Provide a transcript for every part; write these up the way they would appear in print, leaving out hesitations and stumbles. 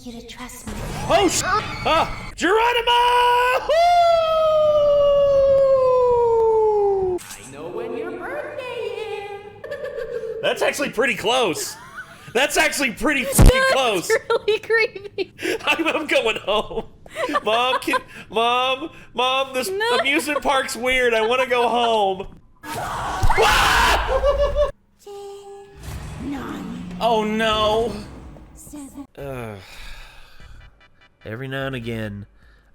you to trust me. Oh, Geronimo! I know when your birthday is. That's actually pretty close. That's actually pretty fucking close. That's really creepy. I'm going home. Mom, this amusement park's weird. I want to go home. Oh no. Every now and again,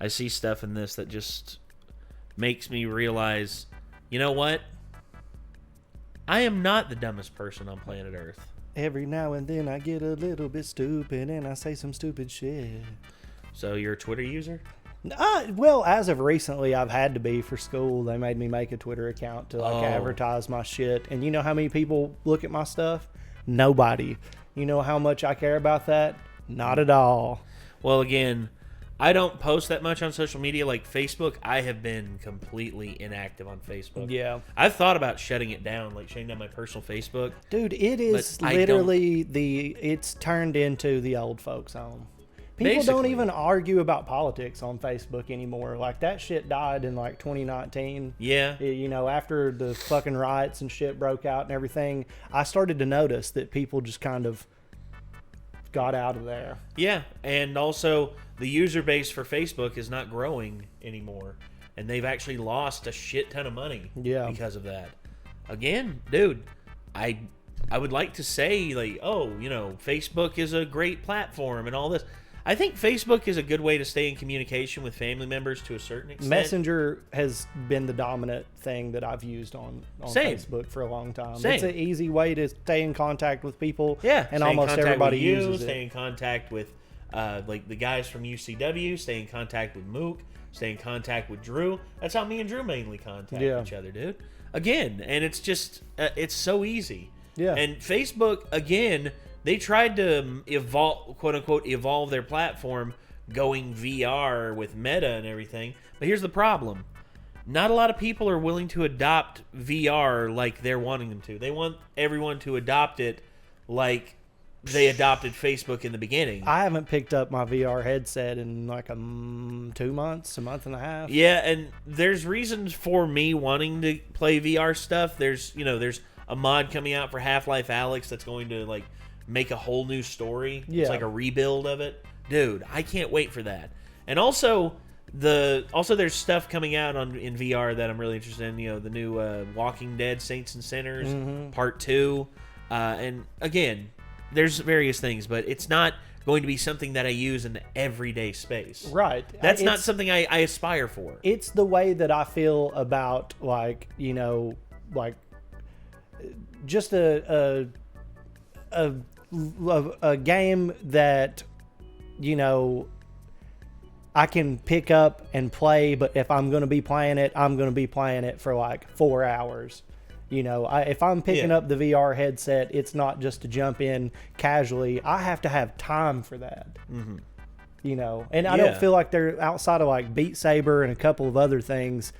I see stuff in this that just makes me realize, you know what? I am not the dumbest person on planet Earth. Every now and then I get a little bit stupid and I say some stupid shit. So you're a Twitter user? Well, as of recently, I've had to be for school. They made me make a Twitter account to advertise my shit. And you know how many people look at my stuff? Nobody. You know how much I care about that? Not at all. Well, again, I don't post that much on social media like Facebook. I have been completely inactive on Facebook. Yeah. I've thought about shutting it down, like shutting down my personal Facebook. Dude, it is literally it's turned into the old folks' home. People don't even argue about politics on Facebook anymore. Like, that shit died in, like, 2019. Yeah. You know, after the fucking riots and shit broke out and everything, I started to notice that people just kind of got out of there. Yeah, and also the user base for Facebook is not growing anymore. And they've actually lost a shit ton of money because of that. Again, dude, I would like to say, like, oh, you know, Facebook is a great platform and all this. I think Facebook is a good way to stay in communication with family members to a certain extent. Messenger has been the dominant thing that I've used on Facebook for a long time. It's an easy way to stay in contact with people. Yeah, and almost everybody uses it. Stay in contact with like the guys from UCW. Stay in contact with Mook. Stay in contact with Drew. That's how me and Drew mainly contact each other, dude. Again, and it's just it's so easy. Yeah. And Facebook, again, they tried to evolve, quote unquote, evolve their platform going VR with Meta and everything. But here's the problem. Not a lot of people are willing to adopt VR like they're wanting them to. They want everyone to adopt it like they adopted Facebook in the beginning. I haven't picked up my VR headset in like 2 months, a month and a half. Yeah, and there's reasons for me wanting to play VR stuff. There's a mod coming out for Half-Life Alyx that's going to like make a whole new story. Yeah. It's like a rebuild of it. Dude, I can't wait for that. And also there's stuff coming out in VR that I'm really interested in. You know, the new Walking Dead Saints and Sinners Part 2. And again, there's various things, but it's not going to be something that I use in the everyday space. Right. That's not something I aspire for. It's the way that I feel about, like, you know, like just a game that, you know, I can pick up and play, but if I'm going to be playing it, I'm going to be playing it for like 4 hours. You know, if I'm picking up the VR headset, it's not just to jump in casually. I have to have time for that. Mm-hmm. You know, and I don't feel like they're outside of like Beat Saber and a couple of other things.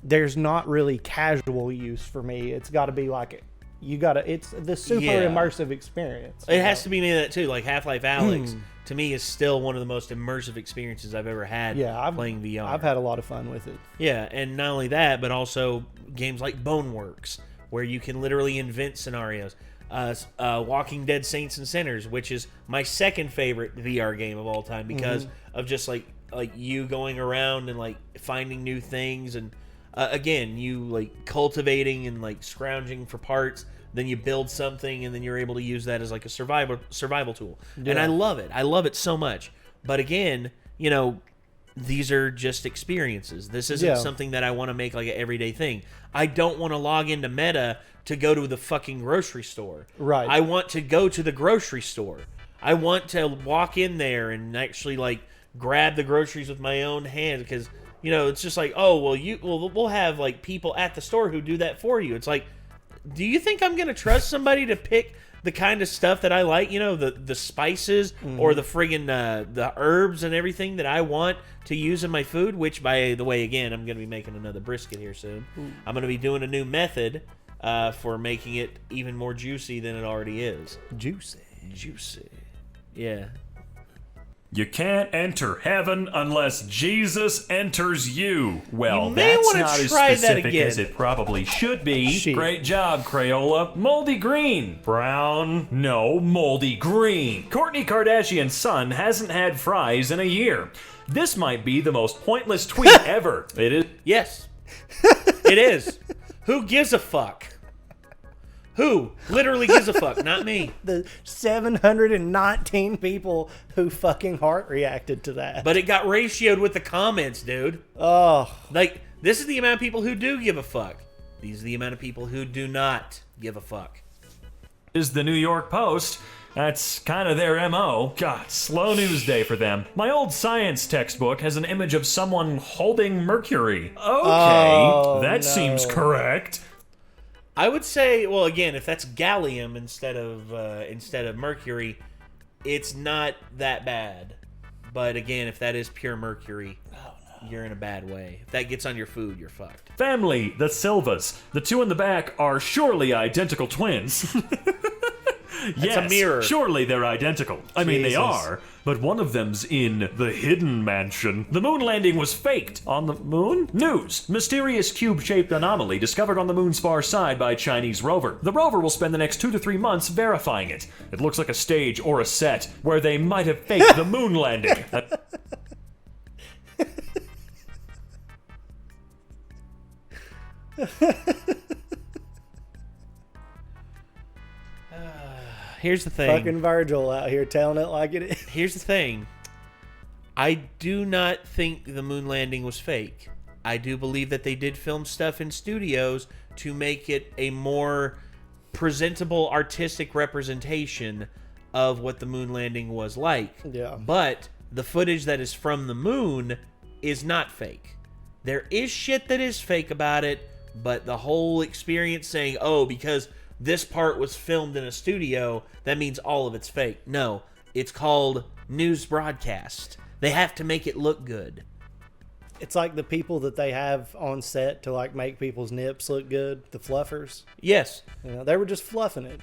There's not really casual use for me. It's got to be like it's the super immersive experience. It has to be that too. Like Half-Life Alyx, to me, is still one of the most immersive experiences I've ever had playing VR. I've had a lot of fun with it. Yeah, and not only that, but also games like Boneworks, where you can literally invent scenarios. Walking Dead Saints and Sinners, which is my second favorite VR game of all time because of just like you going around and like finding new things and again, you like cultivating and like scrounging for parts. Then you build something, and then you're able to use that as like a survival tool. Yeah. And I love it. I love it so much. But again, you know, these are just experiences. This isn't something that I want to make like an everyday thing. I don't want to log into Meta to go to the fucking grocery store. Right. I want to go to the grocery store. I want to walk in there and actually like grab the groceries with my own hands because, you know, it's just like, oh, well, we'll have like people at the store who do that for you. It's like, do you think I'm going to trust somebody to pick the kind of stuff that I like, you know, the spices or the friggin' the herbs and everything that I want to use in my food, which, by the way, again, I'm going to be making another brisket here soon. I'm going to be doing a new method for making it even more juicy than it already is. Juicy. Juicy. Yeah. You can't enter heaven unless Jesus enters you. Well, You may that's wanna not as try that specific again. as it probably should be. Shit. Great job, Crayola. Moldy green. Brown. No, moldy green. Kourtney Kardashian's son hasn't had fries in a year. This might be the most pointless tweet ever. It is. Yes. It is. Who gives a fuck? Who literally gives a fuck? Not me. The 719 people who fucking heart reacted to that. But it got ratioed with the comments, dude. Oh, Like, this is the amount of people who do give a fuck. These are the amount of people who do not give a fuck. Is the New York Post. That's kind of their MO. God, slow news day for them. My old science textbook has an image of someone holding mercury. Okay, that no. seems correct. I would say, well, again, if that's gallium instead of mercury, it's not that bad. But again, if that is pure mercury, you're in a bad way. If that gets on your food, you're fucked. Family, the Silvas. The two in the back are surely identical twins. Yes, a mirror. surely they're identical. I mean, they Jesus. are, but one of them's in the hidden mansion. The moon landing was faked. On the moon? News. Mysterious cube-shaped anomaly discovered on the moon's far side by Chinese rover. The rover will spend the next 2 to 3 months verifying it. It looks like a stage or a set where they might have faked the moon landing. Here's the thing. fucking Virgil out here telling it like it is. Here's the thing. I do not think the moon landing was fake. I do believe that they did film stuff in studios to make it a more presentable artistic representation of what the moon landing was like. Yeah. But the footage that is from the moon is not fake. There is shit that is fake about it, but the whole experience saying, oh, because this part was filmed in a studio, that means all of it's fake. No, it's called news broadcast. They have to make it look good. It's like the people that they have on set to like make people's nips look good, the fluffers. Yes, You know, they were just fluffing it.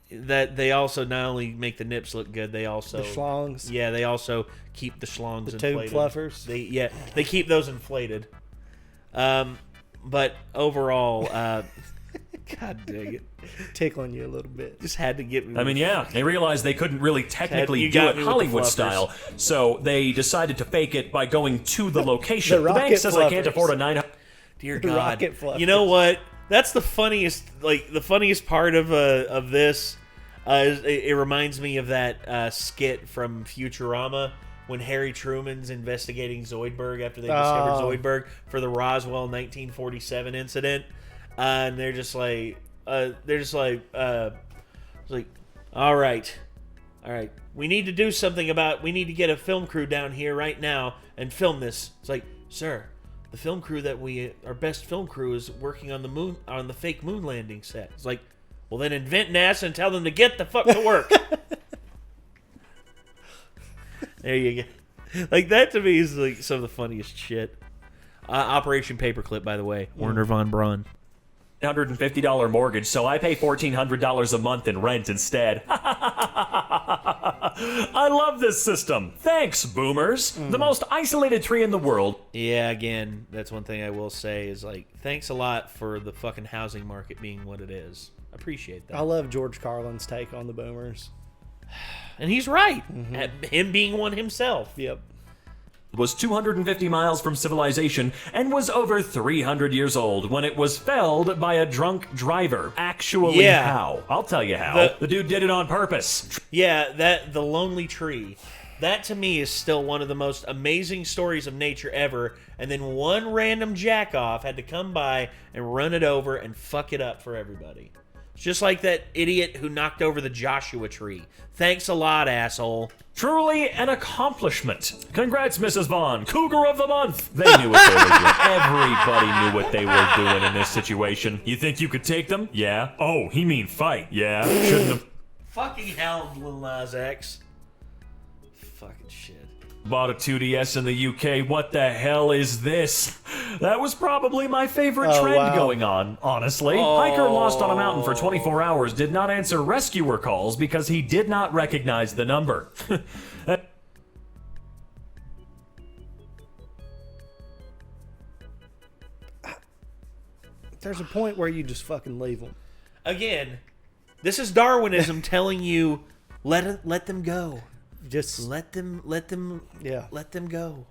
that they also not only make the nips look good, they also The schlongs. Yeah, they also keep the schlongs The tube inflated. fluffers. They keep those inflated. But overall, God dang it, Tickling you a little bit. just had to get me. I mean, yeah, they realized they couldn't really technically You do got it me with the Hollywood fluffers. style, so they decided to fake it by going to the location. The The bank rocket says I can't fluffers. afford a 900. Dear The God, rocket fluffers. you know what? That's the funniest. Like the funniest part of this. It reminds me of that skit from Futurama when Harry Truman's investigating Zoidberg after they discovered Oh. Zoidberg for the Roswell 1947 incident, and they're just like, it's like, all right, we need to do something about. We need to get a film crew down here right now and film this. It's like, sir, the film crew our best film crew is working on the moon, on the fake moon landing set. It's like, well, then invent NASA and tell them to get the fuck to work. There you go. Like, that to me is like some of the funniest shit. Operation Paperclip, by the way. Werner von Braun. $150 mortgage, so I pay $1,400 a month in rent instead. I love this system. Thanks, boomers. The most isolated tree in the world. Yeah, again, that's one thing I will say is, like, thanks a lot for the fucking housing market being what it is. Appreciate that. I love George Carlin's take on the boomers. And he's right. At him being one himself. Yep. Was 250 miles from civilization and was over 300 years old when it was felled by a drunk driver. Actually, Yeah. how? I'll tell you how. The dude did it on purpose. Yeah, the lonely tree. That to me is still one of the most amazing stories of nature ever. And then one random jackoff had to come by and run it over and fuck it up for everybody. It's just like that idiot who knocked over the Joshua tree. Thanks a lot, asshole. Truly an accomplishment. Congrats, Mrs. Vaughn. Cougar of the month. They knew what they were doing. Everybody knew what they were doing in this situation. You think you could take them? Yeah. Oh, he mean fight. Yeah. Shouldn't have Fucking hell, Lil Nas X. Fucking shit. bought a 2DS in the UK. What the hell is this? That was probably my favorite Oh, trend wow. going on, honestly. Hiker lost on a mountain for 24 hours did not answer rescuer calls because he did not recognize the number. There's a point where you just fucking leave them. Again, this is Darwinism telling you let them go. Just Let them yeah. let them go.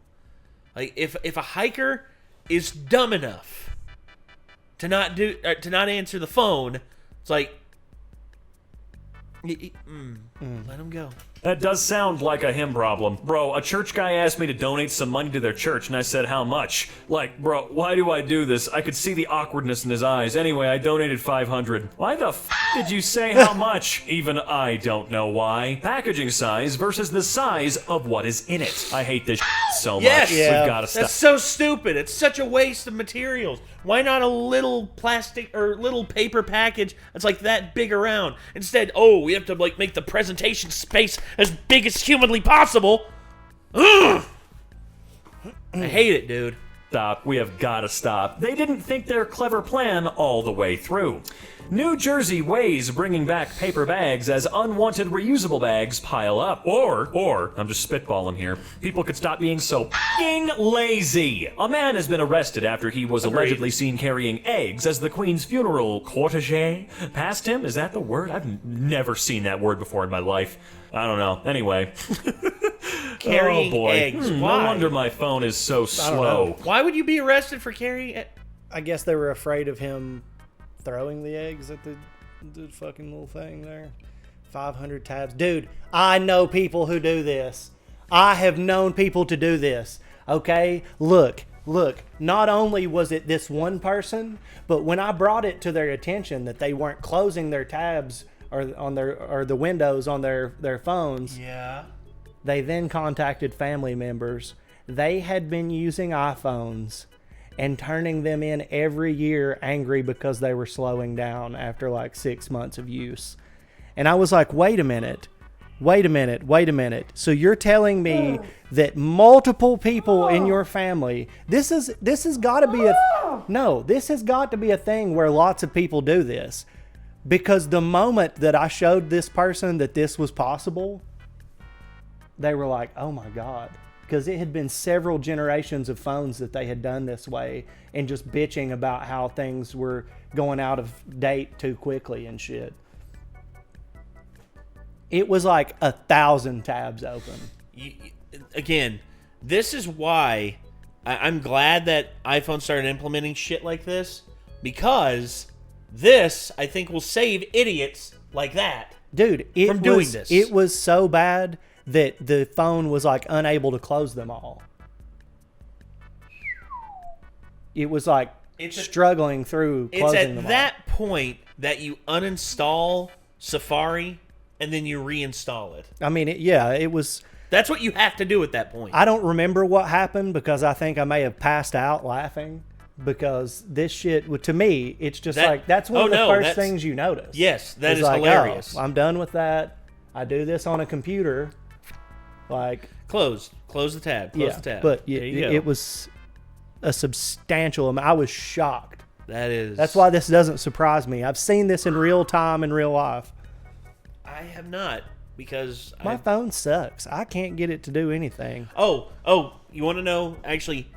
Like if a hiker is dumb enough to not answer the phone, it's like let him go. That does sound like a him problem. Bro, a church guy asked me to donate some money to their church, and I said, how much? Like, bro, why do I do this? I could see the awkwardness in his eyes. Anyway, I donated $500. Why the f did you say how much? Even I don't know why. Packaging size versus the size of what is in it. I hate this so Yes! much. Yeah. We've got to stop. That's so stupid. It's such a waste of materials. Why not a little plastic or little paper package that's like that big around? Instead, we have to like make the presentation space as big as humanly possible. Ugh! I hate it, dude. Stop. We have got to stop. They didn't think their clever plan all the way through. New Jersey weighs bringing back paper bags as unwanted reusable bags pile up. Or, I'm just spitballing here, people could stop being so f***ing lazy. A man has been arrested after he was allegedly seen carrying eggs as the Queen's funeral cortege passed him. Is that the word? I've never seen that word before in my life. I don't know. Anyway. Carrying oh boy. eggs. No Why? wonder my phone is so slow. Why would you be arrested for carrying? I guess they were afraid of him throwing the eggs at the fucking little thing there. 500 tabs. Dude, I know people who do this. I have known people to do this. Okay? Look. Not only was it this one person, but when I brought it to their attention that they weren't closing their tabs or the windows on their phones, Yeah. they then contacted family members. They had been using iPhones and turning them in every year angry because they were slowing down after like 6 months of use. And I was like, wait a minute. So you're telling me that multiple people in your family, this has got to be a thing where lots of people do this. Because the moment that I showed this person that this was possible, they were like, oh my God. Because it had been several generations of phones that they had done this way and just bitching about how things were going out of date too quickly and shit. It was like 1,000 tabs open. Again, this is why I'm glad that iPhone started implementing shit like this, because this, I think, will save idiots like that. Dude, doing this. It was so bad that the phone was like unable to close them all. It was like struggling through closing them all. It's at that point that you uninstall Safari and then you reinstall it. I mean, it was... That's what you have to do at that point. I don't remember what happened because I think I may have passed out laughing because this shit, to me, it's just that's one of the first things you notice. Yes, that it's is like, hilarious. I'm done with that. I do this on a computer. Like... Close the tab. Close the tab. But go. it was a substantial amount. I was shocked. That's why this doesn't surprise me. I've seen this in real time in real life. I have not, because My phone sucks. I can't get it to do anything. Oh, you want to know? Actually,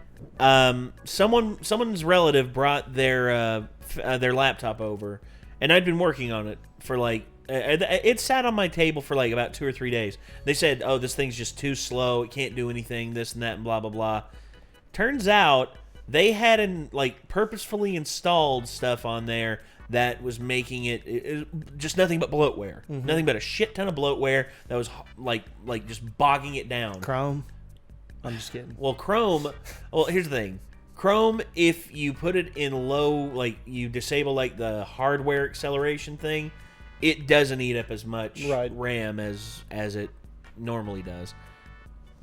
someone's relative brought their laptop over, and I'd been working on it for like it sat on my table for like about 2 or 3 days. They said, "Oh, this thing's just too slow. It can't do anything. This and that, and blah blah blah." Turns out they had purposefully installed stuff on there that was making it just nothing but bloatware. Mm-hmm. Nothing but a shit ton of bloatware that was like just bogging it down. Chrome? I'm just kidding. Well, Chrome... Well, here's the thing. Chrome, if you put it in low, you disable the hardware acceleration thing, it doesn't eat up as much RAM as it normally does.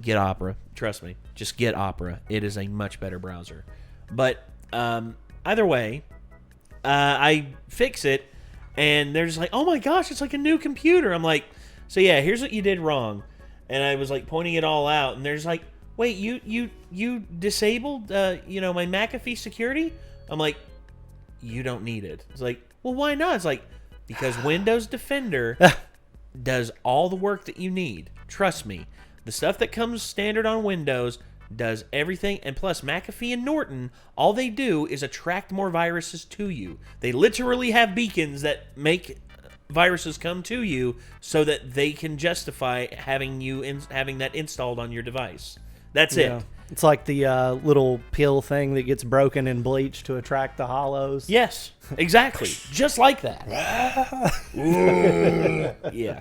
Get Opera. Trust me. Just get Opera. It is a much better browser. But either way... I fix it, and they're just like, "Oh my gosh, it's like a new computer." I'm like, "So yeah, here's what you did wrong," and I was pointing it all out, and they're just like, "Wait, you disabled my McAfee security?" I'm like, "You don't need it." It's like, "Well, why not?" It's like, because Windows Defender does all the work that you need. Trust me, the stuff that comes standard on Windows does everything, and plus McAfee and Norton, all they do is attract more viruses to you. They literally have beacons that make viruses come to you so that they can justify having having that installed on your device. That's it. It's like the little pill thing that gets broken and bleached to attract the hollows. Yes, exactly. Just like that. Yeah.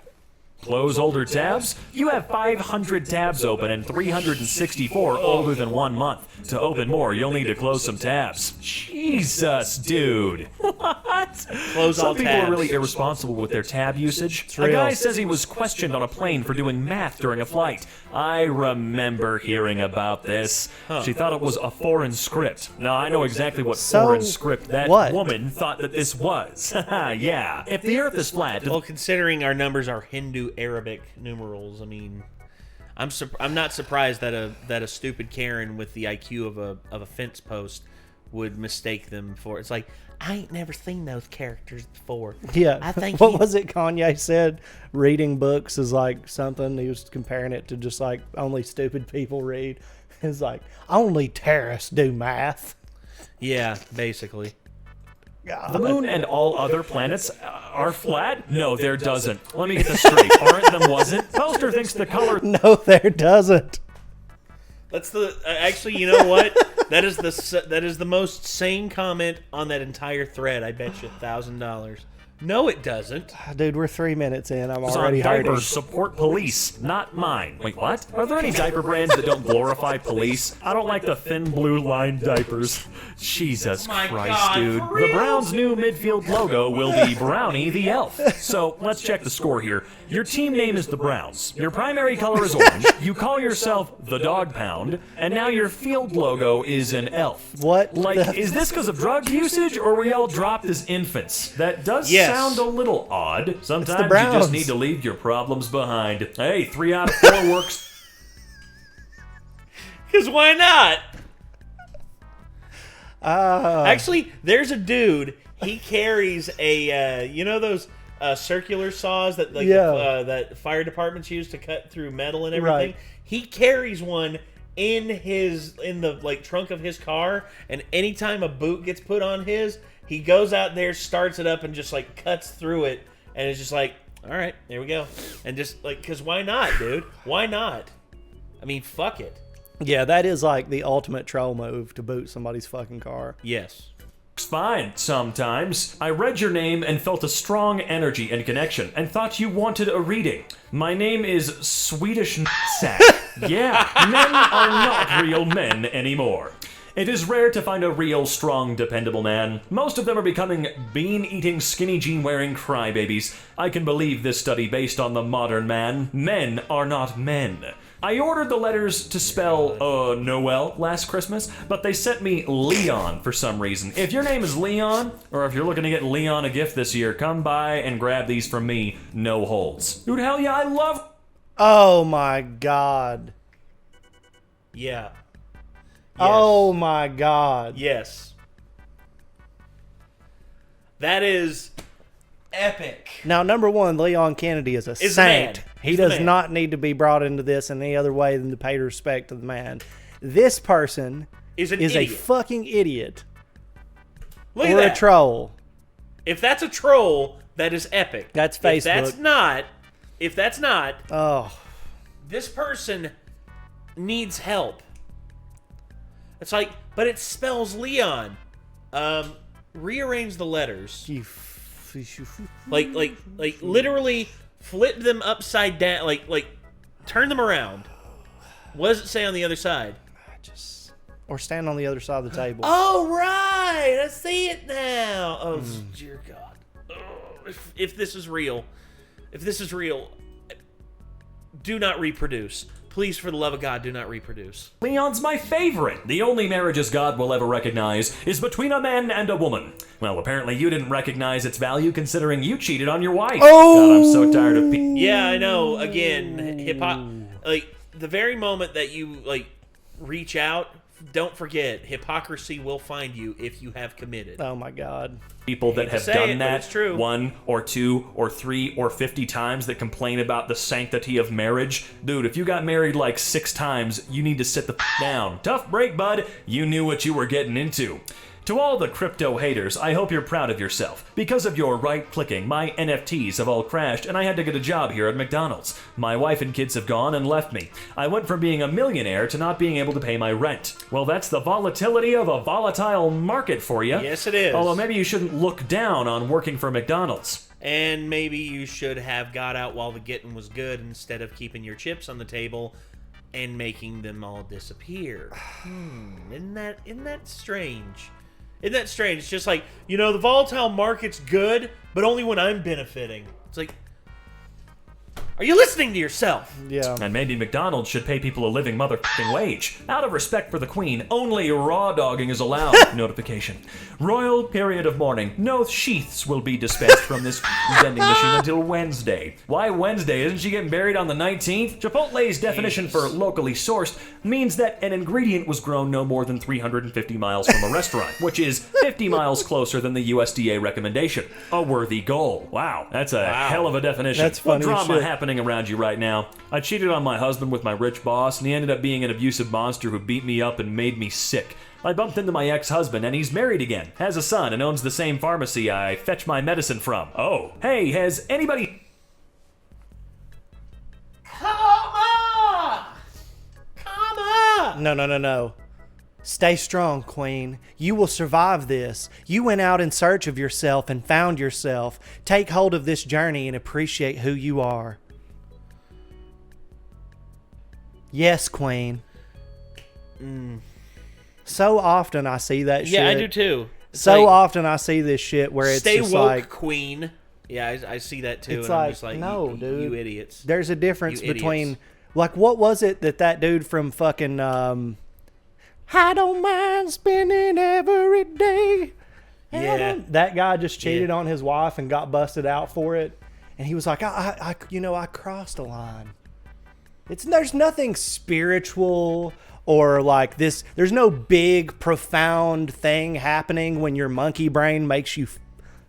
Close older tabs? You have 500 tabs open and 364 older than 1 month. To open more, you'll need to close some tabs. Jesus, dude. What? Close all Some people tabs. are really irresponsible with their tab usage. A guy says he was questioned on a plane for doing math during a flight. I remember hearing about this. She thought it was a foreign script. Now, I know exactly what foreign script that woman thought that this was. Yeah. If the Earth is flat... Well, considering our numbers are Hindu Arabic numerals, I mean, I'm not surprised that a stupid Karen with the IQ of a fence post would mistake them for. It's like, I ain't never seen those characters before. Yeah. I think what was it Kanye said? Reading books is like something. He was comparing it to just like only stupid people read. It's like only terrorists do math. Yeah, basically. The moon and all other planets are flat? No, there doesn't. Let me get this straight. Aren't them wasn't? Poster thinks the color... No, there doesn't. That's the... actually, you know what? That is the most sane comment on that entire thread. I bet you $1,000. No, it doesn't. Dude, we're 3 minutes in. I'm already hurting. Diapers support police, not mine. Wait, what? Are there any diaper brands that don't glorify police? I don't like the thin blue line diapers. Jesus Christ, God, dude. for The real? Browns' new midfield logo will be Brownie the Elf. So, let's check the score here. Your team name is the Browns. Your primary color is orange. You call yourself the Dog Pound. And now your field logo is an elf. What? Like, is this because of drug usage, or were we all dropped as infants? That does sound a little odd. Sometimes you Browns. just need to leave your problems behind. Hey, 3 out of 4 works. Because why not? Actually, there's a dude. He carries a, you know those circular saws that that fire departments use to cut through metal and everything? Right. He carries one in the like trunk of his car, and anytime a boot gets put on his, he goes out there, starts it up, and just like cuts through it, and it's just like, all right, there we go. And just like, because why not, dude? Why not? I mean, fuck it. Yeah, that is like the ultimate troll move to boot somebody's fucking car. Yes. Fine, sometimes. I read your name and felt a strong energy and connection and thought you wanted a reading. My name is Swedish Sack. Yeah, men are not real men anymore. It is rare to find a real, strong, dependable man. Most of them are becoming bean-eating, skinny jean-wearing crybabies. I can believe this study based on the modern man. Men are not men. I ordered the letters to spell Noel last Christmas, but they sent me Leon for some reason. If your name is Leon, or if you're looking to get Leon a gift this year, come by and grab these from me, no holds. Dude, hell yeah, I love... Oh my god. Yeah. Oh my god. Yes. That is epic. Now, number one, Leon Kennedy is a Is saint. the man. He He's the does man. not need to be brought into this in any other way than to pay respect to the man. This person Is an is idiot. a fucking idiot. Look Or at a that. troll. If that's a troll, that is epic. That's If Facebook. that's not, Oh. this person needs help. It's like, but it spells Leon. Rearrange the letters. Like literally flip them upside down. Like turn them around. What does it say on the other side? Or stand on the other side of the table. Oh, right. I see it now. Oh, dear God. Oh, if this is real, do not reproduce. Please, for the love of God, do not reproduce. Leon's my favorite. The only marriages God will ever recognize is between a man and a woman. Well, apparently you didn't recognize its value considering you cheated on your wife. Oh! God, I'm so tired of Yeah, I know. Again, hip hop. Like the very moment that you like reach out don't forget, hypocrisy will find you if you have committed. Oh my God. People that have say done it, but that it's true. 1 or 2 or 3 or 50 times that complain about the sanctity of marriage. Dude, if you got married like 6 times, you need to sit the down. Tough break, bud. You knew what you were getting into. To all the crypto haters, I hope you're proud of yourself. Because of your right-clicking, my NFTs have all crashed and I had to get a job here at McDonald's. My wife and kids have gone and left me. I went from being a millionaire to not being able to pay my rent. Well, that's the volatility of a volatile market for you. Yes, it is. Although maybe you shouldn't look down on working for McDonald's. And maybe you should have got out while the getting was good instead of keeping your chips on the table and making them all disappear. Isn't that strange? Isn't that strange? It's just like, the volatile market's good, but only when I'm benefiting. It's like, are you listening to yourself? Yeah. And maybe McDonald's should pay people a living motherfucking wage. Out of respect for the Queen, only raw dogging is allowed. Notification. Royal period of mourning. No sheaths will be dispensed from this vending machine until Wednesday. Why Wednesday? Isn't she getting buried on the 19th? Chipotle's definition for locally sourced means that an ingredient was grown no more than 350 miles from a restaurant, which is 50 miles closer than the USDA recommendation. A worthy goal. Wow, that's a hell of a definition. That's funny What as drama shit. happening around you right now? I cheated on my husband with my rich boss, and he ended up being an abusive monster who beat me up and made me sick. I bumped into my ex-husband, and he's married again, has a son, and owns the same pharmacy I fetch my medicine from. Oh, hey, has anybody... Come on! Come on! No. Stay strong, Queen. You will survive this. You went out in search of yourself and found yourself. Take hold of this journey and appreciate who you are. Yes, Queen. So often I see that shit. Yeah, I do too. It's So like, often I see this shit where it's stay just woke, like, Queen. Yeah, I see that too. It's and I'm like, just like, no, you, dude. you idiots. there's a difference You idiots. between, like, what was it that dude from fucking, I don't mind spending every day. Yeah. That guy just cheated on his wife and got busted out for it. And he was like, I crossed a line. There's nothing spiritual or like this. There's no big, profound thing happening when your monkey brain makes you,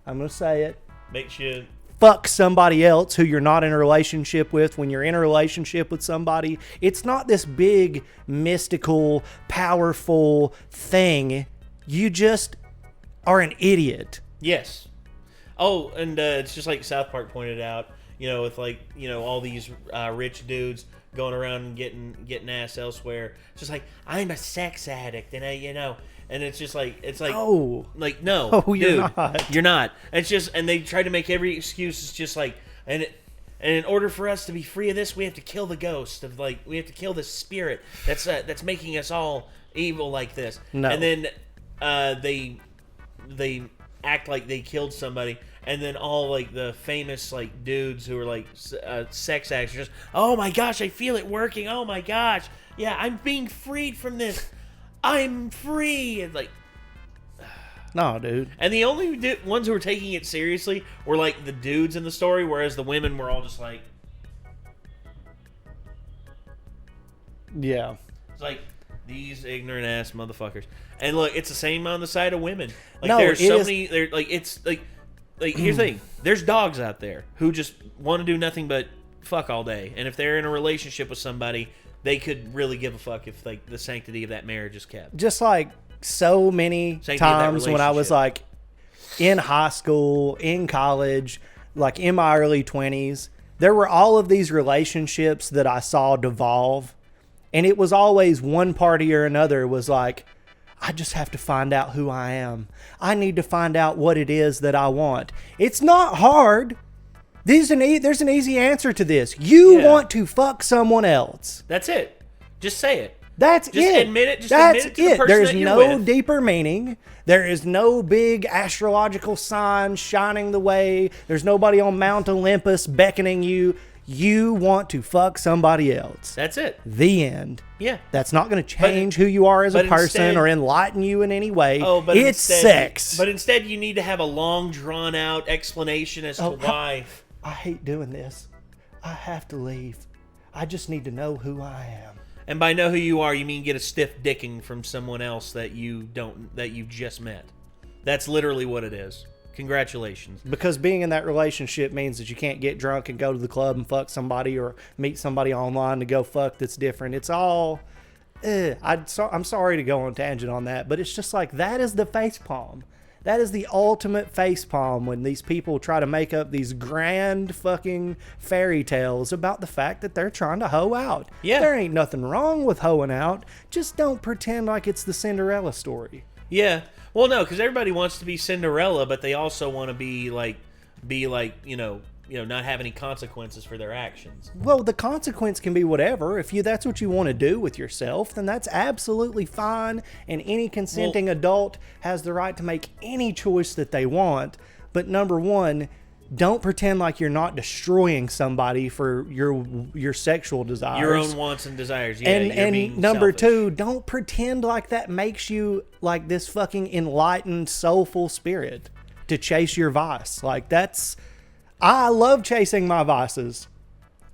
I'm going to say it, Makes you... fuck somebody else who you're not in a relationship with. When you're in a relationship with somebody, it's not this big, mystical, powerful thing. You just are an idiot. Yes. Oh, and it's just like South Park pointed out, with like, all these rich dudes going around and getting ass elsewhere. It's just like, I'm a sex addict, and and it's just like, Oh. like, no, Oh, you're dude, not. You're not. It's just, and they try to make every excuse. It's just like, and in order for us to be free of this, we have to kill the ghost of, like, we have to kill the spirit that's making us all evil like this. No. And then they act like they killed somebody, and then all like the famous like dudes who are like sex addicts are just, oh my gosh, I feel it working. Oh my gosh, yeah, I'm being freed from this. I'm free. And like, No, dude. and the only ones who were taking it seriously were like the dudes in the story, whereas the women were all just like, Yeah. it's like, these ignorant ass motherfuckers. And look, it's the same on the side of women. Like, No, there's it so is- many. There, like, it's like here's the thing. There's dogs out there who just want to do nothing but fuck all day. And if they're in a relationship with somebody, they could really give a fuck if like the sanctity of that marriage is kept. Just like so many Sanctity of that times when I was relationship. like in high school, in college, like in my early 20s, there were all of these relationships that I saw devolve. And it was always one party or another was like, I just have to find out who I am. I need to find out what it is that I want. It's not hard. There's an easy answer to this. You Yeah. want to fuck someone else. That's it. Just say it. That's Just it. admit it. Just That's admit it to the it. person There's that you're no with. deeper meaning. There is no big astrological sign shining the way. There's nobody on Mount Olympus beckoning you. You want to fuck somebody else. That's it. The end. Yeah. That's not going to change who you are as a but person instead- or enlighten you in any way. Oh, but it's instead, sex. But instead, you need to have a long, drawn-out explanation as to why. I hate doing this. I have to leave. I just need to know who I am. And by know who you are, you mean get a stiff dicking from someone else that you just met. That's literally what it is. Congratulations. Because being in that relationship means that you can't get drunk and go to the club and fuck somebody or meet somebody online to go fuck that's different. It's all... I'm sorry to go on tangent on that, but it's just like, that is the facepalm. That is the ultimate facepalm when these people try to make up these grand fucking fairy tales about the fact that they're trying to hoe out. Yeah. There ain't nothing wrong with hoeing out. Just don't pretend like it's the Cinderella story. Yeah. Well, no, because everybody wants to be Cinderella, but they also want to be like, not have any consequences for their actions. Well, the consequence can be whatever. If that's what you want to do with yourself, then that's absolutely fine. And any consenting adult has the right to make any choice that they want. But number one, don't pretend like you're not destroying somebody for your sexual desires. Your own wants and desires. Yeah, and being number selfish. two, don't pretend like that makes you like this fucking enlightened, soulful spirit to chase your vice. Like I love chasing my vices.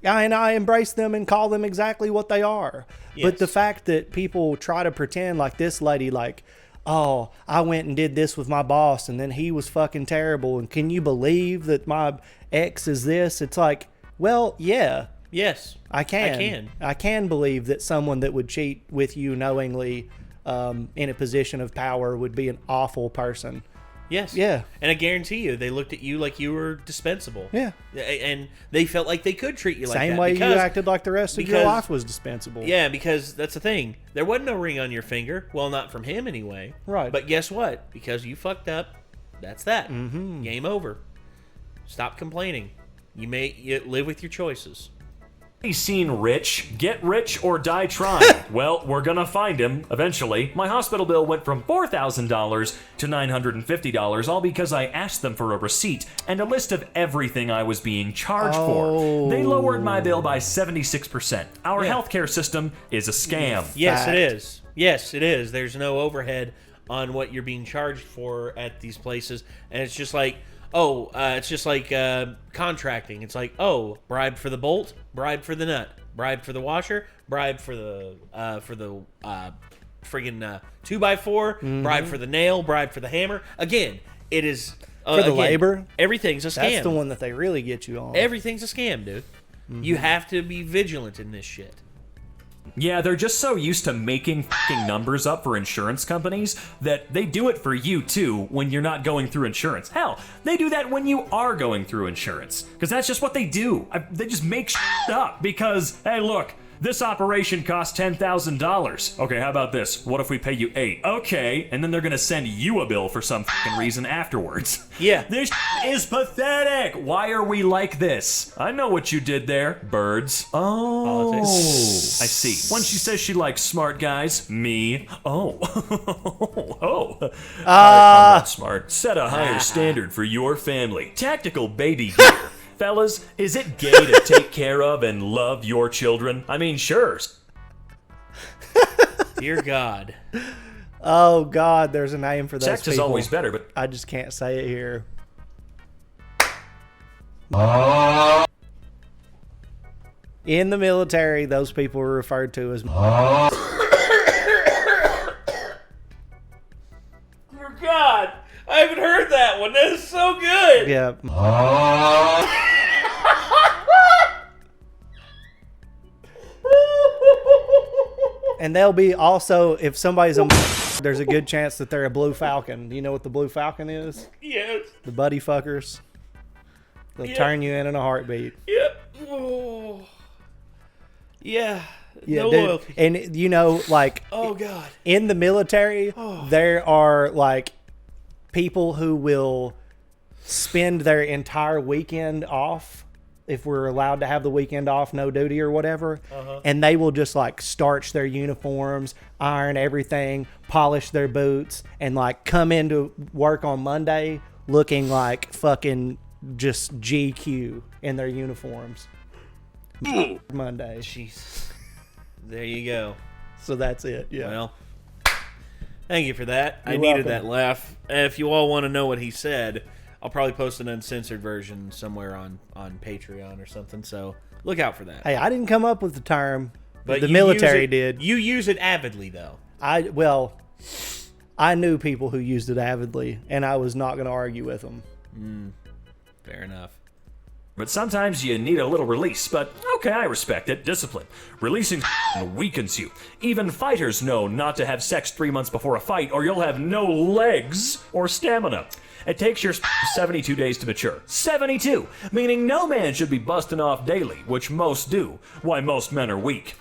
And I embrace them and call them exactly what they are. Yes. But the fact that people try to pretend like this lady, like, oh, I went and did this with my boss and then he was fucking terrible. And can you believe that my ex is this? It's like, well, yeah. Yes. I can. I can believe that someone that would cheat with you knowingly in a position of power would be an awful person. Yes. Yeah. And I guarantee you, they looked at you like you were dispensable. Yeah. And they felt like they could treat you like that. Same way you acted like the rest of your life was dispensable. Yeah, because that's the thing. There wasn't no ring on your finger. Well, not from him anyway. Right. But guess what? Because you fucked up, that's that. Mm-hmm. Game over. Stop complaining. You live with your choices. He's seen rich, get rich, or die trying. Well, we're gonna find him eventually. My hospital bill went from $4,000 to $950, all because I asked them for a receipt and a list of everything I was being charged for. They lowered my bill by 76%. Our healthcare system is a scam. Yes, it is. Yes, it is. There's no overhead on what you're being charged for at these places, and it's just like, contracting. It's like, bribe for the bolt, bribe for the nut, bribe for the washer, bribe for the friggin' 2x4, bribe for the nail, bribe for the hammer. Again, it is For the labor? Everything's a scam. That's the one that they really get you on. Everything's a scam, dude. You have to be vigilant in this shit. Yeah, they're just so used to making fucking numbers up for insurance companies that they do it for you too when you're not going through insurance. Hell, they do that when you are going through insurance. Because that's just what they do. They just make shit up because, hey, look, this operation costs $10,000. Okay, how about this? What if we pay you $8,000? Okay, and then they're gonna send you a bill for some fucking reason afterwards. Yeah. This is pathetic. Why are we like this? I know what you did there, birds. Oh, Politics. I see. When she says she likes smart guys, me. Oh. I'm not smart. Set a higher standard for your family. Tactical baby here. Fellas, is it gay to take care of and love your children? I mean, sure. Dear God. Oh, God, there's a name for those Sex is people. always better, but... I just can't say it here. In the military, those people are referred to as... Dear God. I haven't heard that one. That is so good. Yeah. And they'll be also, if somebody's a... There's a good chance that they're a Blue Falcon. Do you know what the Blue Falcon is? Yes. The buddy fuckers. They'll Yeah. turn you in a heartbeat. Yep. Oh. Yeah. Yeah, No dude. loyalty. And, you know, like... Oh, God. In the military, there are like people who will spend their entire weekend off, if we're allowed to have the weekend off, no duty or whatever, and they will just like starch their uniforms, iron everything, polish their boots, and like come into work on Monday looking like fucking just GQ in their uniforms. Monday. Jesus. There you go. So that's it. Yeah. Well, thank you for that. I You're needed welcome. that laugh. If you all want to know what he said, I'll probably post an uncensored version somewhere on Patreon or something. So look out for that. Hey, I didn't come up with the term. But the you military use it- did. You use it avidly, though. I knew people who used it avidly, and I was not going to argue with them. Fair enough. But sometimes you need a little release, but okay, I respect it. Discipline. Releasing weakens you. Even fighters know not to have sex 3 months before a fight, or you'll have no legs or stamina. It takes your 72 days to mature. 72! Meaning no man should be busting off daily, which most do. Why, most men are weak.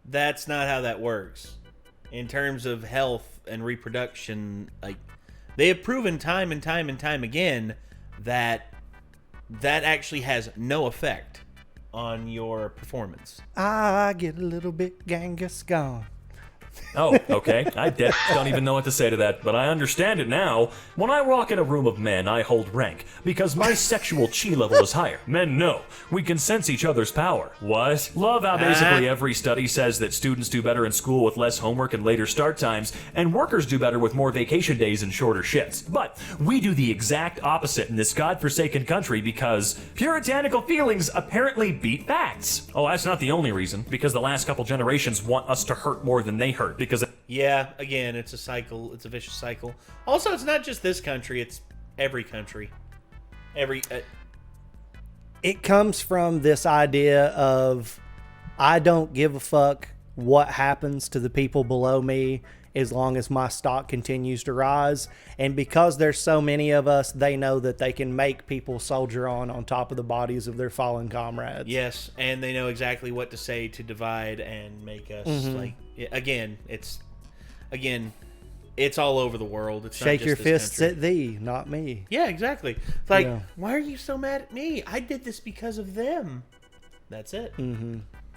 That's not how that works. In terms of health and reproduction, like, they have proven time and time and time again that actually has no effect on your performance. I get a little bit Genghis-Khan. Oh, okay. I don't even know what to say to that, but I understand it now. When I walk in a room of men, I hold rank, because my sexual chi level is higher. Men know. We can sense each other's power. What? Love how basically every study says that students do better in school with less homework and later start times, and workers do better with more vacation days and shorter shifts. But we do the exact opposite in this godforsaken country because puritanical feelings apparently beat facts. Oh, that's not the only reason, because the last couple generations want us to hurt more than they hurt. Because Yeah, again, it's a cycle. It's a vicious cycle. Also, it's not just this country. It's every country. It comes from this idea of I don't give a fuck what happens to the people below me as long as my stock continues to rise. And because there's so many of us, they know that they can make people soldier on top of the bodies of their fallen comrades. Yes, and they know exactly what to say to divide and make us like. Again, it's all over the world. It's Shake not just your this fists country. at thee, not me. Yeah, exactly. It's like, Yeah. why are you so mad at me? I did this because of them. That's it.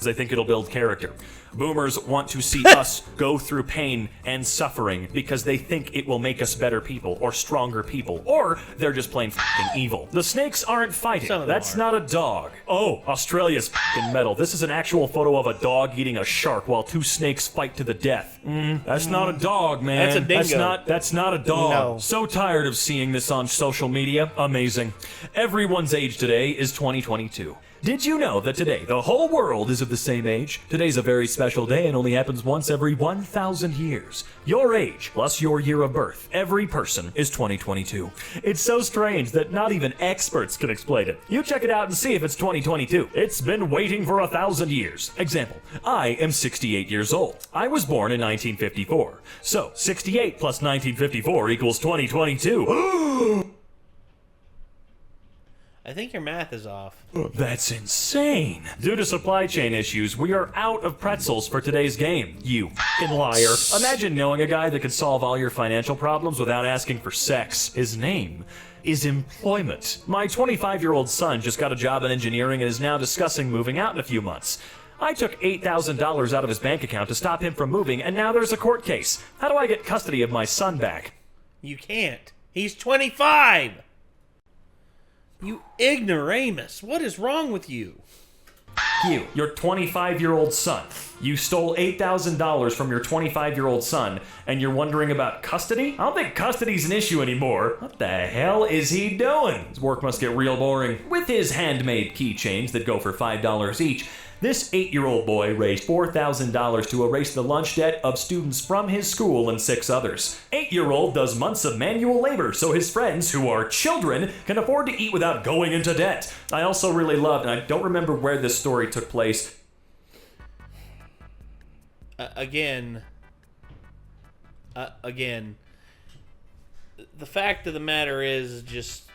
I think it'll build character. Boomers want to see us go through pain and suffering because they think it will make us better people or stronger people, or they're just plain f***ing evil. The snakes aren't fighting. Some of them That's are. not a dog. Oh, Australia's f***ing metal. This is an actual photo of a dog eating a shark while two snakes fight to the death. That's not a dog, man. That's a dingo. That's not a dog. No. So tired of seeing this on social media. Amazing. Everyone's age today is 2022. Did you know that today the whole world is of the same age? Today's a very special day and only happens once every 1,000 years. Your age plus your year of birth. Every person is 2022. It's so strange that not even experts can explain it. You check it out and see if it's 2022. It's been waiting for 1,000 years. Example, I am 68 years old. I was born in 1954. So 68 plus 1954 equals 2022. I think your math is off. That's insane. Due to supply chain issues, we are out of pretzels for today's game. You f***ing liar. Imagine knowing a guy that could solve all your financial problems without asking for sex. His name is employment. My 25-year-old son just got a job in engineering and is now discussing moving out in a few months. I took $8,000 out of his bank account to stop him from moving, and now there's a court case. How do I get custody of my son back? You can't. He's 25! You ignoramus. What is wrong with you? You, your 25-year-old son. You stole $8,000 from your 25-year-old son, and you're wondering about custody? I don't think custody's an issue anymore. What the hell is he doing? His work must get real boring. With his handmade keychains that go for $5 each, this 8-year-old boy raised $4,000 to erase the lunch debt of students from his school and 6 others. 8-year-old does months of manual labor so his friends, who are children, can afford to eat without going into debt. I also really loved, and I don't remember where this story took place. Again, the fact of the matter is just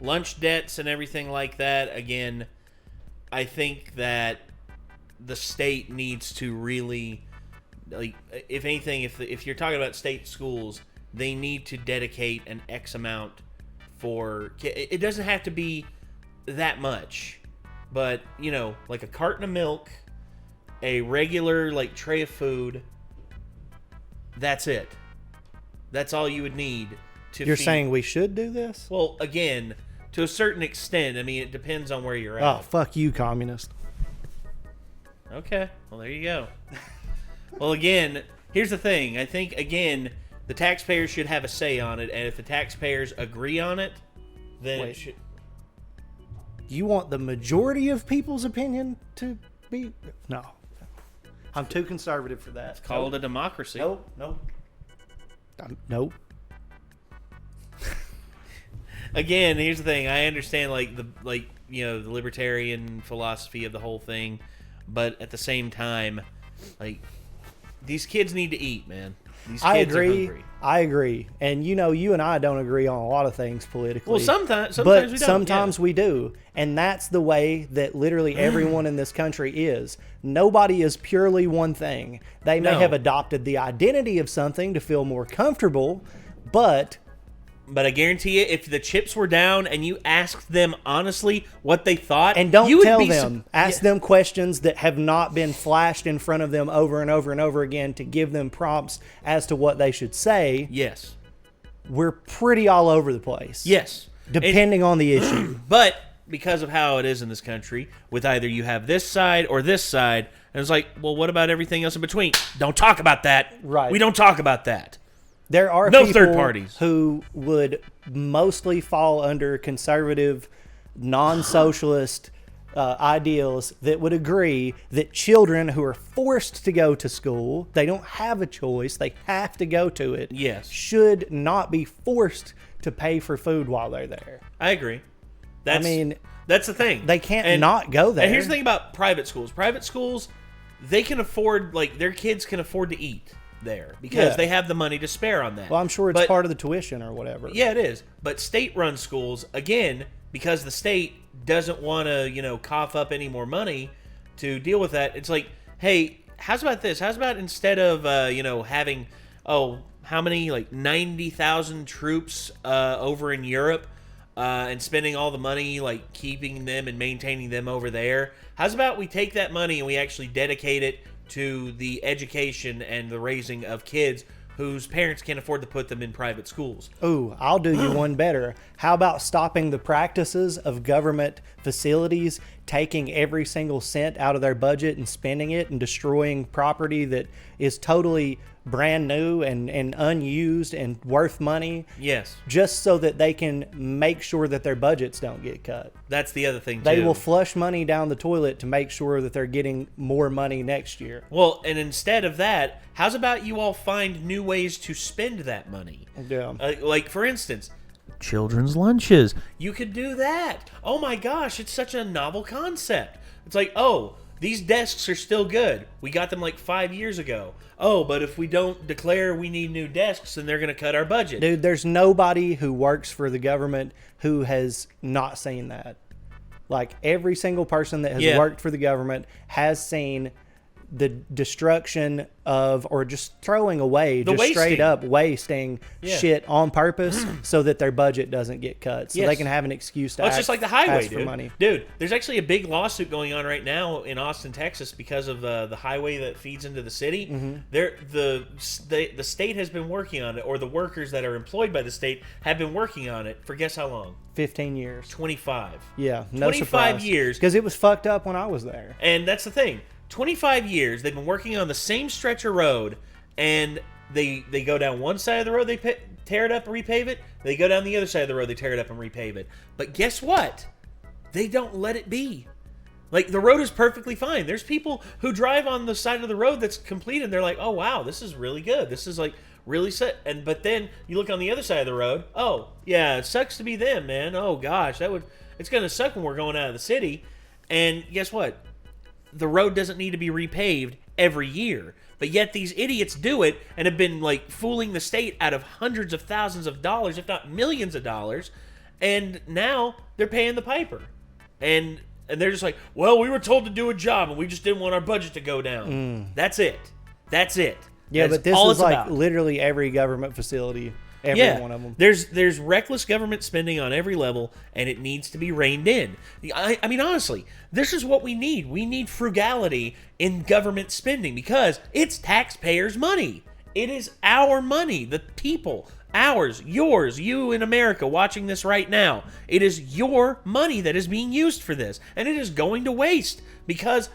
lunch debts and everything like that. Again, I think that the state needs to really, like, if anything, if you're talking about state schools, they need to dedicate an X amount for. It doesn't have to be that much, but like a carton of milk, a regular like tray of food. That's it. That's all you would need to. You're feed. saying we should do this? Well, again, to a certain extent. I mean, it depends on where you're at. Oh, fuck you, communist. Okay. Well, there you go. Well, again, here's the thing. I think, again, the taxpayers should have a say on it, and if the taxpayers agree on it, then it Wait. should. You want the majority of people's opinion to be... No. I'm too conservative for that. Call it a democracy. Nope. Nope. Again, here's the thing. I understand the libertarian philosophy of the whole thing, but at the same time, these kids need to eat, man. These kids are hungry. I agree. And you and I don't agree on a lot of things politically. Well, sometimes we don't. Sometimes we do. And that's the way that literally everyone in this country is. Nobody is purely one thing. They may have adopted the identity of something to feel more comfortable, but I guarantee you, if the chips were down and you asked them honestly what they thought, and don't tell them, ask them questions that have not been flashed in front of them over and over and over again to give them prompts as to what they should say. Yes. We're pretty all over the place. Yes. Depending on the issue. But because of how it is in this country, with either you have this side or this side, and it's like, well, what about everything else in between? Don't talk about that. Right. We don't talk about that. There are no people third parties who would mostly fall under conservative, non-socialist ideals that would agree that children who are forced to go to school, they don't have a choice, they have to go to it, yes, should not be forced to pay for food while they're there. I agree. That's the thing. They can't not go there. And here's the thing about private schools. Private schools, they can afford, their kids can afford to eat there because they have the money to spare on that. Well, I'm sure it's part of the tuition or whatever. Yeah, it is. But state-run schools, again, because the state doesn't want to, cough up any more money to deal with that, it's like, hey, how's about this? How's about instead of, having, how many, 90,000 troops over in Europe and spending all the money, keeping them and maintaining them over there, how's about we take that money and we actually dedicate it to the education and the raising of kids whose parents can't afford to put them in private schools. Ooh, I'll do you one better. How about stopping the practices of government facilities taking every single cent out of their budget and spending it and destroying property that is totally brand new and unused and worth money? Yes. Just so that they can make sure that their budgets don't get cut. That's the other thing, too. They will flush money down the toilet to make sure that they're getting more money next year. Well, and instead of that, how's about you all find new ways to spend that money? Yeah. For instance, children's lunches. You could do that. Oh my gosh, it's such a novel concept. It's like, these desks are still good. We got them 5 years ago. But if we don't declare we need new desks, then they're going to cut our budget. Dude, there's nobody who works for the government who has not seen that. Every single person that has worked for the government has seen the destruction of, or just throwing away, just straight up wasting shit on purpose so that their budget doesn't get cut. So they can have an excuse to it's just like the highway, for money. Dude, there's actually a big lawsuit going on right now in Austin, Texas because of the highway that feeds into the city. The state has been working on it, or the workers that are employed by the state have been working on it for guess how long? 15 years. 25. Yeah, no 25 surprise. years. Because it was fucked up when I was there. And that's the thing. 25 years, they've been working on the same stretch of road, and they go down one side of the road, they tear it up and repave it. They go down the other side of the road, they tear it up and repave it. But guess what? They don't let it be. The road is perfectly fine. There's people who drive on the side of the road that's complete, and they're like, oh, wow, this is really good. This is, really set. But then you look on the other side of the road, oh, yeah, it sucks to be them, man. Oh, gosh, it's going to suck when we're going out of the city. And guess what? The road doesn't need to be repaved every year. But yet these idiots do it and have been fooling the state out of hundreds of thousands of dollars, if not millions of dollars. And now they're paying the piper. And they're just like, well, we were told to do a job and we just didn't want our budget to go down. That's it. That's it. Yeah, That's but this all is it's about. Literally every government facility. Every one of them. There's reckless government spending on every level, and it needs to be reined in. I mean, honestly, this is what we need. We need frugality in government spending because it's taxpayers' money. It is our money, the people, ours, yours, you in America watching this right now. It is your money that is being used for this, and it is going to waste because,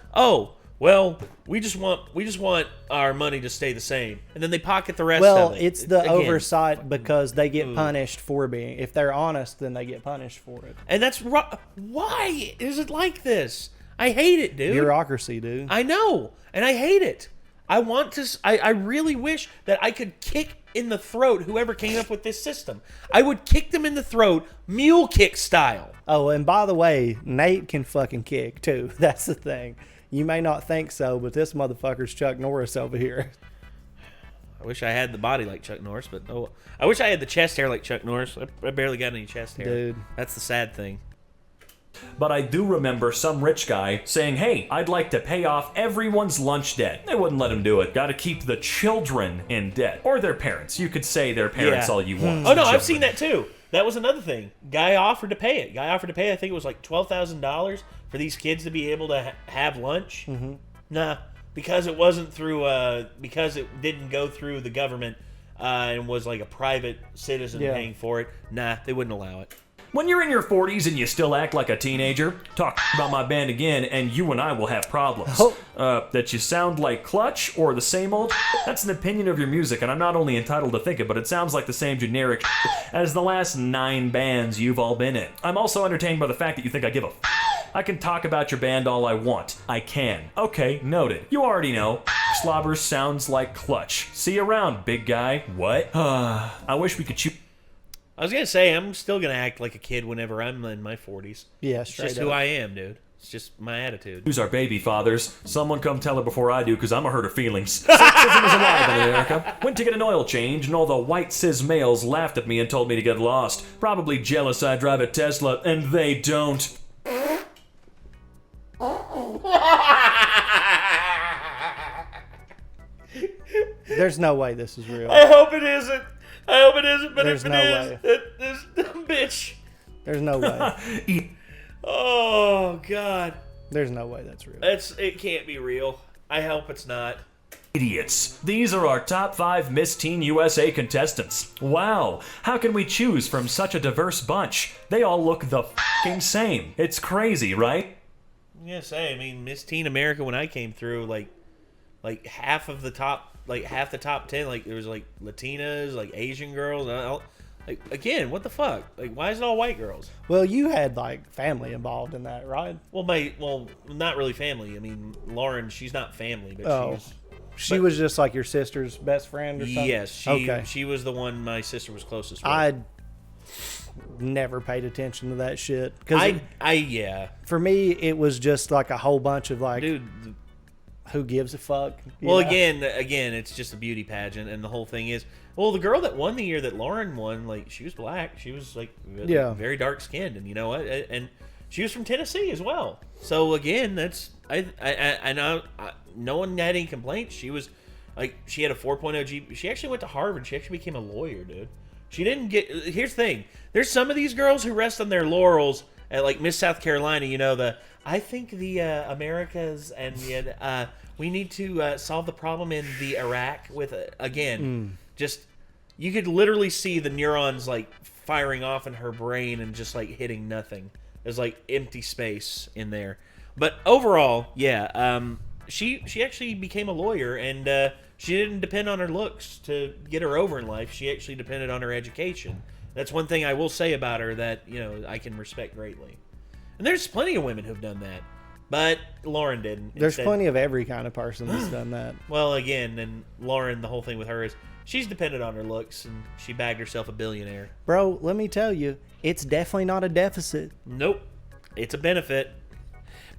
well, we just want our money to stay the same, and then they pocket the rest of it. Well, it's the oversight because they get punished for being. If they're honest, then they get punished for it. And that's why is it like this? I hate it, dude. Bureaucracy, dude. I know, and I hate it. I want to. I really wish that I could kick in the throat whoever came up with this system. I would kick them in the throat, mule kick style. Oh, and by the way, Nate can fucking kick too. That's the thing. You may not think so, but this motherfucker's Chuck Norris over here. I wish I had the body like Chuck Norris, but oh, I wish I had the chest hair like Chuck Norris. I barely got any chest hair. Dude. That's the sad thing. But I do remember some rich guy saying, hey, I'd like to pay off everyone's lunch debt. They wouldn't let him do it. Gotta keep the children in debt. Or their parents. You could say their parents all you want. Oh, no, I've seen that too. That was another thing. Guy offered to pay it. I think it was like $12,000 for these kids to be able to have lunch. Mm-hmm. Nah, because it wasn't through, because it didn't go through the government and was like a private citizen paying for it. Nah, they wouldn't allow it. When you're in your 40s and you still act like a teenager, talk about my band again and you and I will have problems. That you sound like Clutch or the same old, that's an opinion of your music, and I'm not only entitled to think it, but it sounds like the same generic as the last 9 bands you've all been in. I'm also entertained by the fact that you think I give a I can talk about your band all I want. I can. Okay, noted. You already know. Slobber sounds like Clutch. See you around, big guy. What? I wish we could shoot. I was going to say, I'm still going to act like a kid whenever I'm in my 40s. Yeah, It's straight just up. who I am, dude. It's just my attitude. Who's our baby fathers? Someone come tell her before I do, because I'm a hurt her feelings. Sexism is alive in America. Went to get an oil change, and all the white cis males laughed at me and told me to get lost. Probably jealous I drive a Tesla, and they don't. There's no way this is real. I hope it isn't. But There's if no it is, this dumb bitch. There's no way. Oh, God. There's no way that's real. It can't be real. I hope it's not. Idiots. These are our top 5 Miss Teen USA contestants. Wow, how can we choose from such a diverse bunch? They all look the f***ing same. It's crazy, right? Yeah, I mean, Miss Teen America, when I came through, like half the top 10, like there was like Latinas, like Asian girls, like again, what the fuck? Like, why is it all white girls? Well, you had like family involved in that, right? Well, not really family. I mean, Lauren, she's not family, but she was just like your sister's best friend or something? Yes, she was the one my sister was closest with. I never paid attention to that shit. Yeah. For me, it was just like a whole bunch of like, Dude. Who gives a fuck? Well, again, it's just a beauty pageant, and the whole thing is, well, the girl that won the year that Lauren won, like, she was black. She was like, very dark skinned, and you know what? And she was from Tennessee as well. So again, that's I know no one had any complaints. She was like, she had a 4.0 GPA. She actually went to Harvard. She actually became a lawyer, dude. She didn't get. Here's the thing. There's some of these girls who rest on their laurels at like Miss South Carolina. You know I think the Americas and we need to solve the problem in the Iraq with just you could literally see the neurons like firing off in her brain and just like hitting nothing. There's like empty space in there. But overall, she actually became a lawyer, and she didn't depend on her looks to get her over in life. She actually depended on her education. That's one thing I will say about her that I can respect greatly. And there's plenty of women who've done that, but Lauren didn't. There's plenty of every kind of person that's done that. Well, again, and Lauren, the whole thing with her is she's dependent on her looks, and she bagged herself a billionaire. Bro, let me tell you, it's definitely not a deficit. Nope. It's a benefit.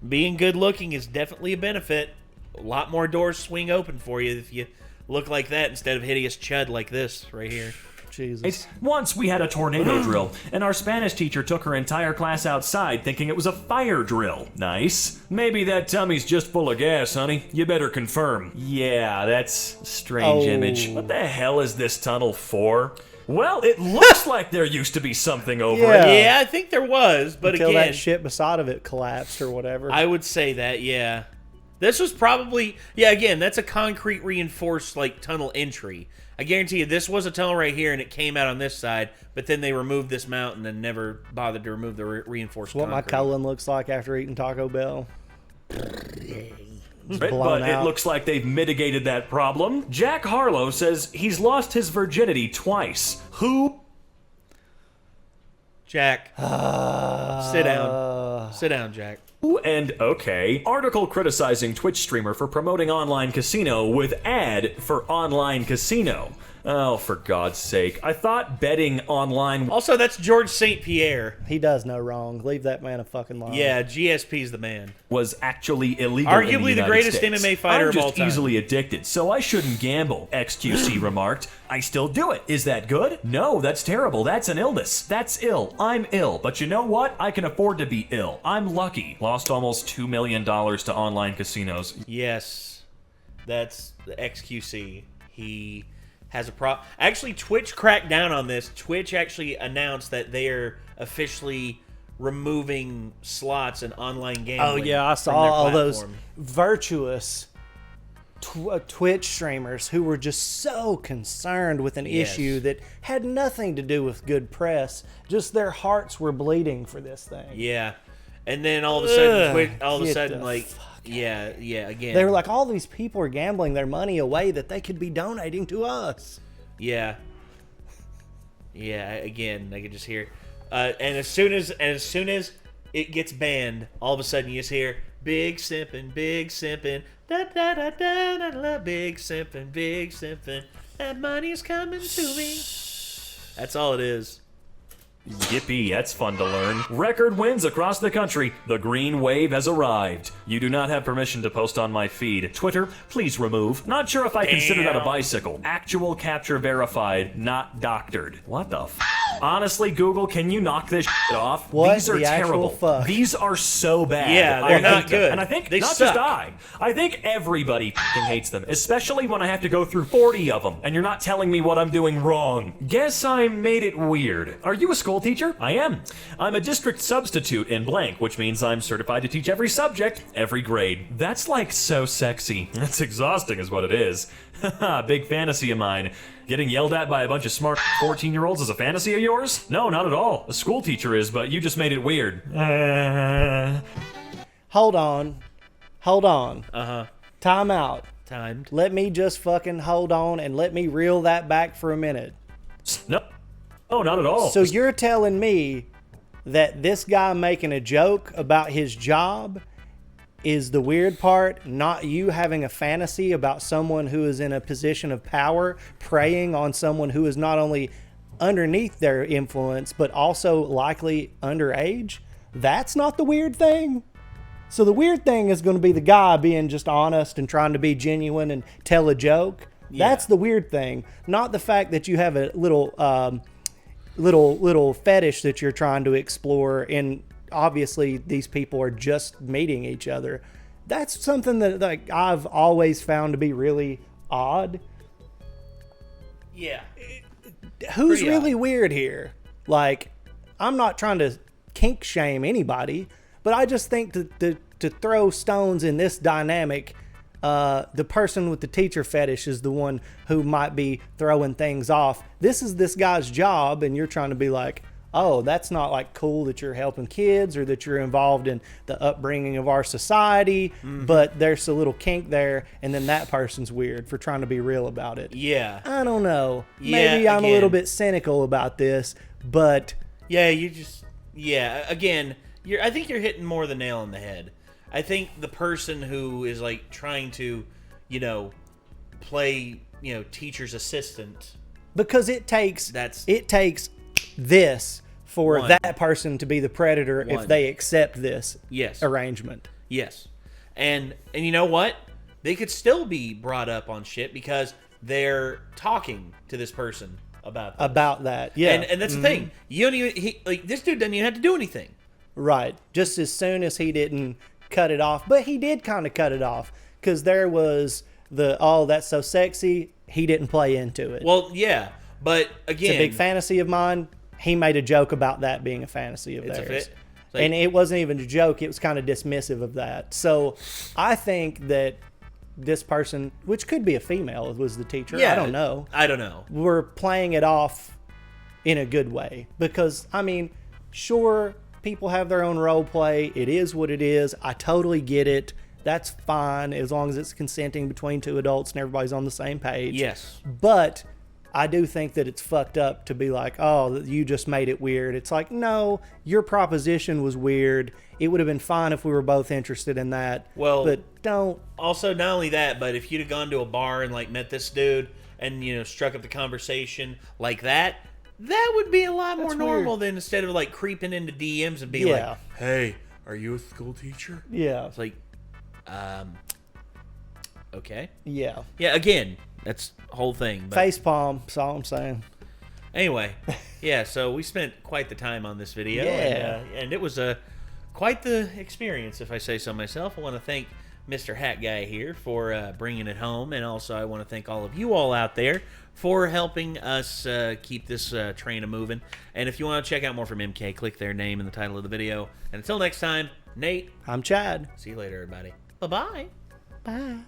Being good looking is definitely a benefit. A lot more doors swing open for you if you look like that instead of hideous chud like this right here. Jesus. Once we had a tornado drill, and our Spanish teacher took her entire class outside thinking it was a fire drill. Nice. Maybe that tummy's just full of gas, honey. You better confirm. Yeah, that's a strange image. What the hell is this tunnel for? Well, it looks like there used to be something over it. Yeah, I think there was, but Until again, that shit beside of it collapsed or whatever. I would say that, yeah. This was probably, again, that's a concrete reinforced like tunnel entry. I guarantee you this was a tunnel right here and it came out on this side, but then they removed this mountain and never bothered to remove the reinforced what concrete. my colon looks like after eating Taco Bell. But it looks like they've mitigated that problem. Jack Harlow says he's lost his virginity twice. Who? Jack. Sit down. Sit down, Jack. And okay. Article criticizing Twitch streamer for promoting online casino with ad for online casino. Oh, for God's sake. I thought betting online... Also, that's George St. Pierre. He does no wrong. Leave that man a fucking alone. Yeah, GSP's the man. was actually illegal. Arguably in the the greatest United States. MMA fighter I'm of all just time. easily addicted, so I shouldn't gamble, XQC remarked. I still do it. Is that good? No, that's terrible. That's an illness. That's ill. I'm ill. But you know what? I can afford to be ill. I'm lucky. Lost almost $2 million to online casinos. Yes, that's the XQC. He has a problem. Actually, Twitch cracked down on this. Twitch actually announced that they are officially removing slots and online gambling. Oh yeah, I saw from their all those platform. virtuous Twitch streamers who were just so concerned with an Yes. issue that had nothing to do with good press. Just their hearts were bleeding for this thing. Yeah, and then all of a sudden, Ugh, Twitch, all of a get sudden, the like, fuck yeah, again, They were like, all these people are gambling their money away that they could be donating to us. yeah, again, I could just hear, and as soon as it gets banned, all of a sudden you just hear big simping, da da da da da da, big simping, that money's coming to me. That's all it is. Yippee, that's fun to learn. Record wins across the country. The green wave has arrived. You do not have permission to post on my feed. Twitter, please remove. Not sure if I consider that a bicycle. Actual capture verified, not doctored. What the f? Honestly, Google, can you knock this shit off? What These are the actual terrible. fuck? These are so bad. Yeah, I they're hate not them. good. And I think They not suck. just I think everybody f***ing hates them, especially when I have to go through 40 of them, and you're not telling me what I'm doing wrong. Guess I made it weird. Are you a school teacher? I am. I'm a district substitute in blank, which means I'm certified to teach every subject, every grade. That's like so sexy. That's exhausting is what it is. Haha, big fantasy of mine. Getting yelled at by a bunch of smart 14-year-olds is a fantasy of yours? No, not at all. A school teacher is, but you just made it weird. Hold on. Time out. Timed. Let me just fucking hold on and let me reel that back for a minute. No. Oh, not at all. So you're telling me that this guy making a joke about his job is the weird part, not you having a fantasy about someone who is in a position of power preying on someone who is not only underneath their influence but also likely underage? That's not the weird thing? So the weird thing is going to be the guy being just honest and trying to be genuine and tell a joke. Yeah. That's the weird thing, not the fact that you have a little fetish that you're trying to explore, and obviously these people are just meeting each other. That's something that like I've always found to be really odd. Yeah. Who's Pretty really weird here? Like, I'm not trying to kink shame anybody, but I just think to throw stones in this dynamic, the person with the teacher fetish is the one who might be throwing things off. This is this guy's job, and you're trying to be like, oh, that's not like cool that you're helping kids or that you're involved in the upbringing of our society, but there's a little kink there, and then that person's weird for trying to be real about it. Yeah. I don't know. Yeah, Maybe I'm a little again. bit cynical about this, but Yeah, again, I think you're hitting more the nail on the head. I think the person who is like trying to, play, teacher's assistant. because it takes this for One. that person to be the predator if One. they accept this Yes. arrangement. Yes. And you know what? They could still be brought up on shit because they're talking to this person about this. About that. Yeah. And that's the thing. You don't even this dude doesn't even have to do anything. Right. Just as soon as he didn't cut it off. But he did kind of cut it off because there was that's so sexy. He didn't play into it. Well, yeah, but again, It's a big fantasy of mine. He made a joke about that being a fantasy of It's a theirs. fit. Like- And it wasn't even a joke. It was kind of dismissive of that. So I think that this person, which could be a female, was the teacher. yeah, I don't know. We're playing it off in a good way. Because, sure, people have their own role play. It is what it is. I totally get it. That's fine as long as it's consenting between two adults and everybody's on the same page. Yes. But I do think that it's fucked up to be like, oh, you just made it weird. It's like, no, your proposition was weird. It would have been fine if we were both interested in that. Well, but don't. Also, not only that, but if you'd have gone to a bar and like met this dude and struck up the conversation like that would be a lot more normal than instead of like creeping into DMs and being like, "Hey, are you a school teacher?" Yeah. It's like, okay. Yeah. Yeah. Again, that's the whole thing. But Facepalm. That's all I'm saying. anyway, yeah. So we spent quite the time on this video. Yeah. And it was quite the experience, if I say so myself. I want to thank Mr. Hat Guy here for bringing it home, and also I want to thank all of you all out there for helping us keep this train a-moving. And if you want to check out more from MK, click their name in the title of the video. And until next time, Nate. I'm Chad. See you later, everybody. Bye-bye. Bye.